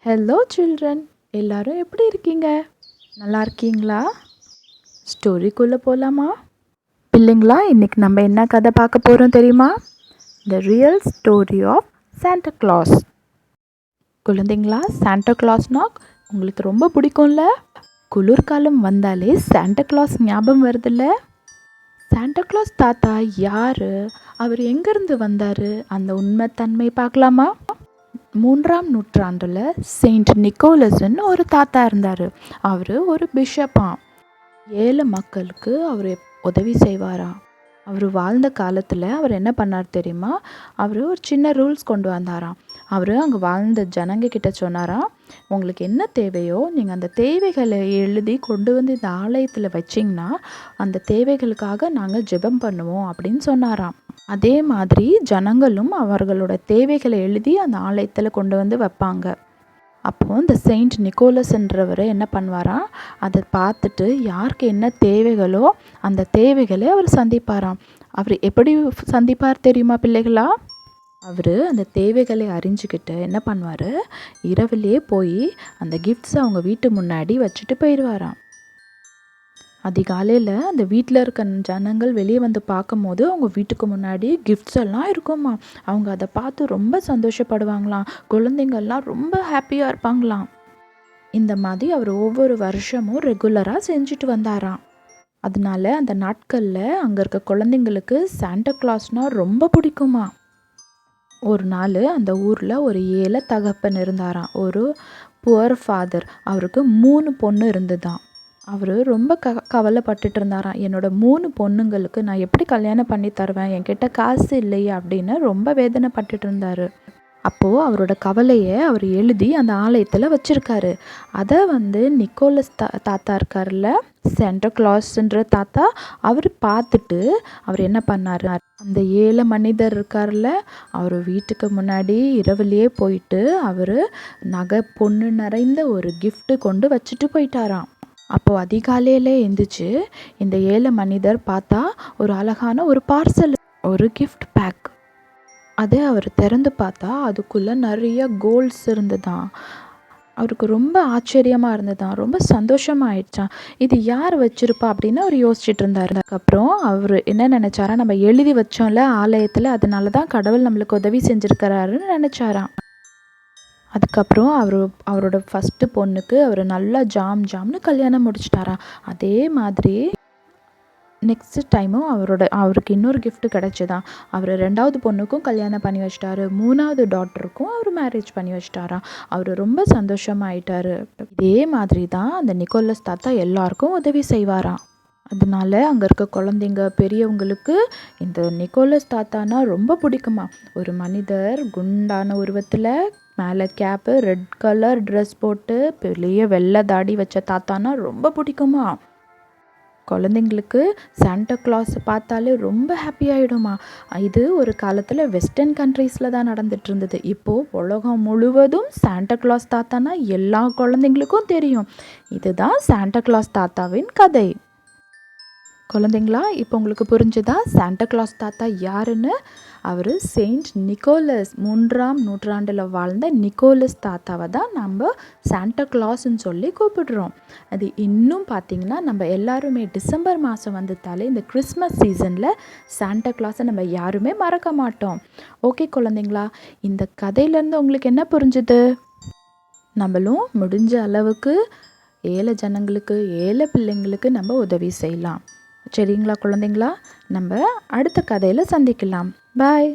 Hello children, எல்லாரும் எப்படி இருக்கீங்க? நல்லா இருக்கீங்களா? ஸ்டோரிக்குள்ளே போகலாமா? பிள்ளைங்களா, இன்னைக்கு நம்ம என்ன கதை பார்க்க போகிறோம் தெரியுமா? The real story of Santa Claus. குழந்தைங்களா, சாண்டா கிளாஸ்னா உங்களுக்கு ரொம்ப பிடிக்கும்ல? குளிர்காலம் வந்தாலே சாண்டா கிளாஸ் ஞாபகம் வருதுல்ல? சாண்டா கிளாஸ் தாத்தா யார், அவர் எங்கேருந்து வந்தார், அந்த உண்மைத்தன்மை பார்க்கலாமா? 3ஆம் நூற்றாண்டில் செயின்ட் நிக்கோலஸ்ன்னு ஒரு தாத்தா இருந்தார். அவர் ஒரு பிஷப்பாம். ஏழை மக்களுக்கு அவர் உதவி செய்வாராம். அவர் வாழ்ந்த காலத்தில் அவர் என்ன பண்ணார் தெரியுமா? அவர் ஒரு சின்ன ரூல்ஸ் கொண்டு வந்தாராம். அவர் அங்கே வாழ்ந்த ஜனங்க கிட்ட சொன்னாராம், உங்களுக்கு என்ன தேவையோ நீங்கள் அந்த தேவைகளை எழுதி கொண்டு வந்து இந்த ஆலயத்தில் வச்சிங்கன்னா அந்த தேவைகளுக்காக நாங்கள் ஜெபம் பண்ணுவோம் அப்படின்னு சொன்னாராம். அதே மாதிரி ஜனங்களும் அவர்களோட தேவைகளை எழுதி அந்த ஆலயத்தில் கொண்டு வந்து வைப்பாங்க. அப்போது இந்த செயின்ட் நிக்கோலஸ்ன்றவர் என்ன பண்ணுவாராம், அதை பார்த்துட்டு யாருக்கு என்ன தேவைகளோ அந்த தேவைகளை அவர் சந்திப்பாராம். அவர் எப்படி சந்திப்பார் தெரியுமா பிள்ளைகளா? அவர் அந்த தேவைகளை அறிஞ்சிக்கிட்டு என்ன பண்ணுவார், இரவுலேயே போய் அந்த கிஃப்ட்ஸை அவங்க வீட்டு முன்னாடி வச்சுட்டு போயிடுவாராம். அதிகாலையில் அந்த வீட்டில் இருக்க ஜனங்கள் வெளியே வந்து பார்க்கும்போது அவங்க வீட்டுக்கு முன்னாடி கிஃப்ட்ஸ் எல்லாம் இருக்குமா. அவங்க அதை பார்த்து ரொம்ப சந்தோஷப்படுவாங்களாம். குழந்தைங்கள்லாம் ரொம்ப ஹாப்பியாக இருப்பாங்களாம். இந்த மாதிரி அவர் ஒவ்வொரு வருஷமும் ரெகுலராக செஞ்சுட்டு வந்தாராம். அதனால அந்த நாட்களில் அங்கே இருக்க குழந்தைங்களுக்கு சாண்டா கிளாஸ்னால் ரொம்ப பிடிக்குமா. ஒரு நாள் அந்த ஊரில் ஒரு ஏழை தகப்பன் இருந்தாராம். ஒரு புவர் ஃபாதர். அவருக்கு 3 பொண்ணு இருந்துதான். அவர் ரொம்ப கவலைப்பட்டுட்டு இருந்தாராம். என்னோட 3 பொண்ணுங்களுக்கு நான் எப்படி கல்யாணம் பண்ணி தருவேன், என்கிட்ட காசு இல்லையே அப்படின்னு ரொம்ப வேதனைப்பட்டுட்டு இருந்தார். அப்போது அவரோட கவலையை அவர் எழுதி அந்த ஆலயத்தில் வச்சுருக்காரு. அதை நிக்கோலஸ் தாத்தா இருக்கார்ல, சாண்டா கிளாஸ்ன்ற தாத்தா, அவர் பார்த்துட்டு அவர் என்ன பண்ணார், அந்த ஏழை மனிதர் இருக்கார்ல, அவர் வீட்டுக்கு முன்னாடி இரவுலேயே போயிட்டு அவர் நகை பொண்ணு நிறைந்த ஒரு கிஃப்ட்டு கொண்டு வச்சுட்டு போயிட்டாராம். அப்போது அதிகாலையில் எழுந்திரிச்சு இந்த ஏழை மனிதர் பார்த்தா ஒரு அழகான ஒரு பார்சல், ஒரு கிஃப்ட் பேக். அதை அவர் திறந்து பார்த்தா அதுக்குள்ளே நிறைய கோல்ட்ஸ் இருந்துதான். அவருக்கு ரொம்ப ஆச்சரியமாக இருந்ததான், ரொம்ப சந்தோஷமாக ஆயிடுச்சான். இது யார் வச்சுருப்பா அப்படின்னு அவர் யோசிச்சுட்டு இருந்தார். அதுக்கப்புறம் அவர் என்ன நினச்சாரா, நம்ம எழுதி வச்சோம்ல ஆலயத்தில், அதனால தான் கடவுள் நம்மளுக்கு உதவி செஞ்சுருக்கிறாருன்னு நினச்சாராம். அதுக்கப்புறம் அவரோட ஃபஸ்ட்டு பொண்ணுக்கு அவர் நல்லா ஜாம்னு கல்யாணம் முடிச்சிட்டாராம். அதே மாதிரி நெக்ஸ்ட் டைமும் அவருக்கு இன்னொரு கிஃப்ட் கிடச்சிதான். அவர் 2வது பொண்ணுக்கும் கல்யாணம் பண்ணி வச்சிட்டாரு. 3வது டாட்டருக்கும் அவர் மேரேஜ் பண்ணி வச்சிட்டாராம். அவர் ரொம்ப சந்தோஷமாயிட்டாரு. இதே மாதிரி தான் அந்த நிக்கோலஸ் தாத்தா எல்லாருக்கும் உதவி செய்வாராம். அதனால அங்கே இருக்க குழந்தைங்க பெரியவங்களுக்கு இந்த நிக்கோலஸ் தாத்தானா ரொம்ப பிடிக்குமா. ஒரு மனிதர் குண்டான உருவத்தில், மேலே கேப்பு, ரெட் கலர் ட்ரெஸ் போட்டு பெரிய வெள்ளை தாடி வச்ச தாத்தானா ரொம்ப பிடிக்குமா. குழந்தைங்களுக்கு சாண்டா கிளாஸ் பார்த்தாலே ரொம்ப ஹாப்பி ஆகிடுமா. இது ஒரு காலத்தில் வெஸ்டர்ன் கண்ட்ரீஸில் தான் நடந்துட்டு இருந்தது. இப்போது உலகம் முழுவதும் சாண்டா கிளாஸ் தாத்தானா எல்லா குழந்தைங்களுக்கும் தெரியும். இதுதான் சாண்டா கிளாஸ் தாத்தாவின் கதை. குழந்தைங்களா, இப்போ உங்களுக்கு புரிஞ்சுதா சாண்டா கிளாஸ் தாத்தா யாருன்னு? அவர் செயின்ட் நிக்கோலஸ், 3ஆம் நூற்றாண்டில் வாழ்ந்த நிக்கோலஸ் தாத்தாவை தான் நம்ம சாண்டா கிளாஸ்ன்னு சொல்லி கூப்பிடுறோம். அது இன்னும் பார்த்திங்கன்னா நம்ம எல்லாருமே டிசம்பர் மாதம் வந்துட்டாலே இந்த கிறிஸ்மஸ் சீசனில் சாண்டா கிளாஸை நம்ம யாருமே மறக்க மாட்டோம். ஓகே குழந்தைங்களா, இந்த கதையிலேருந்து உங்களுக்கு என்ன புரிஞ்சுது? நம்மளும் முடிஞ்ச அளவுக்கு ஏழை ஜனங்களுக்கு, ஏழை பிள்ளைங்களுக்கு நம்ம உதவி செய்யலாம். சரிங்களா குழந்தைங்களா? நம்ம அடுத்த கதையில் சந்திக்கலாம். பாய்.